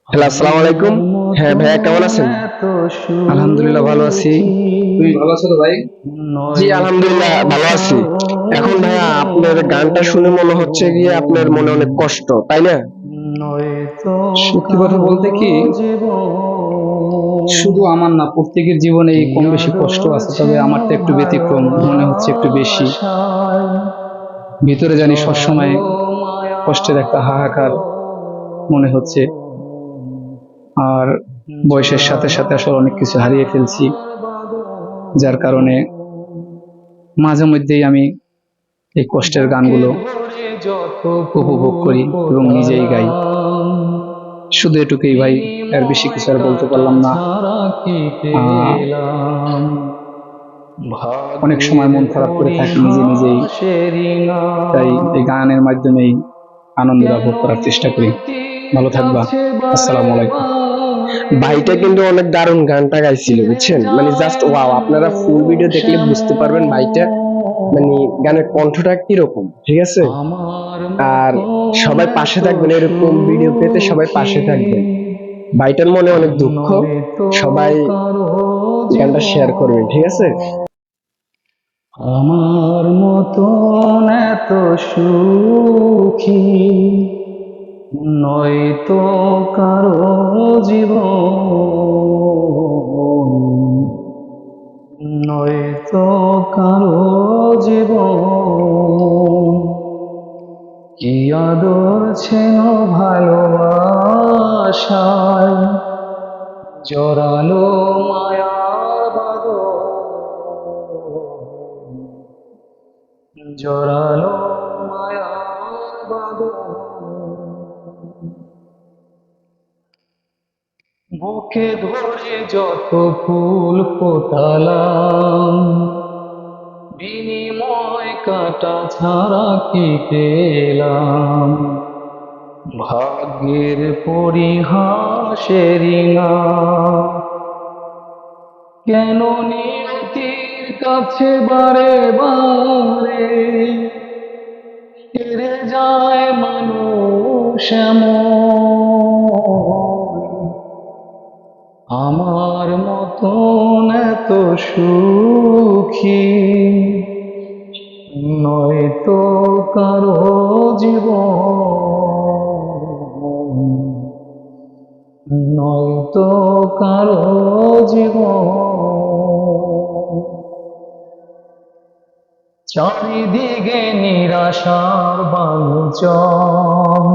Hello, আসসালামু আলাইকুম। হ্যাঁ ভাইয়া, কেমন আছেন? আলহামদুলিল্লাহ ভালো আছি। তুমি ভালো আছো তো ভাই? জি আলহামদুলিল্লাহ ভালো আছি। এখন ভাইয়া আপনার গানটা শুনে মনে হচ্ছে গিয়ে আপনার মনে অনেক কষ্ট, তাই না? সত্যি কথা বলতে কি, শুধু আমার না, প্রত্যেকের জীবনেই কম বেশি কষ্ট আছে, তবে আমারটা একটু ব্যতিক্রম মনে হচ্ছে, একটু বেশি। ভিতরে জানি সবসময় কষ্টের একটা হাহাকার মনে হচ্ছে। আর বয়সের সাথে সাথে আসলে অনেক কিছু হারিয়ে ফেলছি, যার কারণে মাঝে মধ্যেই আমি এই কষ্টের গানগুলো উপভোগ করি এবং নিজেই গাই। শুধু এটুকুই ভাই, এর বেশি কিছু আর বলতে পারলাম না। অনেক সময় মন খারাপ করে থাকি নিজে নিজেই, তাই এই গানের মাধ্যমেই আনন্দ লাভ করার চেষ্টা করি। ভালো থাকবা। আসসালামু আলাইকুম। ভাইটা কিন্তু অনেক দারুণ গানটা গাইছিল, বুঝছেন? মানে জাস্ট ওয়াও! আপনারা ফুল ভিডিও দেখলে বুঝতে পারবেন ভাইটা মানে গানের কণ্ঠটা কিরকম, ঠিক আছে? আর সবাই পাশে থাকবেন, এরকম ভিডিও পেতে সবাই পাশে থাকবেন। ভাইটার মনে অনেক দুঃখ, সবাই গানটা শেয়ার করবেন, ঠিক আছে? আমার মতন এত সুখী নয়তো কারো জীবন, নয়তো কারো জীবন। কি আদর ছিল ভালোবাসায়, জড়ালো মায়ার বাঁধন, জড়ালো মায়ার বাঁধন। বুকে ধরে যত ফুল ফোটালাম, বিনিময় কাটা ছাড়া কি পেলাম? ভাগ্যের পরিহাসেরই না, কেন নিয়তির কাছে বারে বারে হেরে যায় মানুষ এমন? আমার মতন এত সুখী নয়তো কারো জীবন, নয়তো কারো জীবন। চারিদিকে নিরাশার বাঞ্ছন,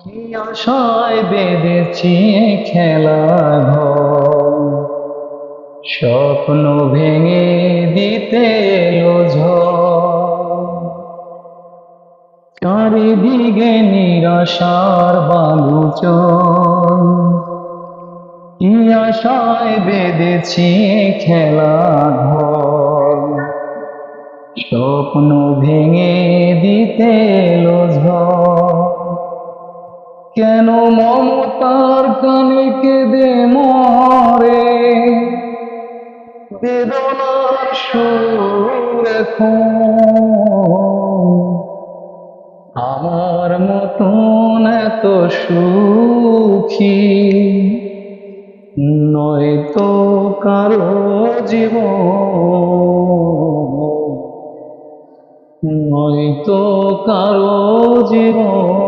কি আশায় বেঁধেছি খেলা ঘর, স্বপ্ন ভেঙে দিতে এলো ঝড়। চারিদিকে নিরাশার বালুচর, কি আশায় বেঁধেছি খেলা ঘর, স্বপ্ন ভেঙে দিতে এলো ঝড়। কেন মমতার কানে কেঁদে মরে, বেদনার সুর এখন? আমার মতন এত সুখী নয়তো কারো জীবন, নয়তো কারো জীবন।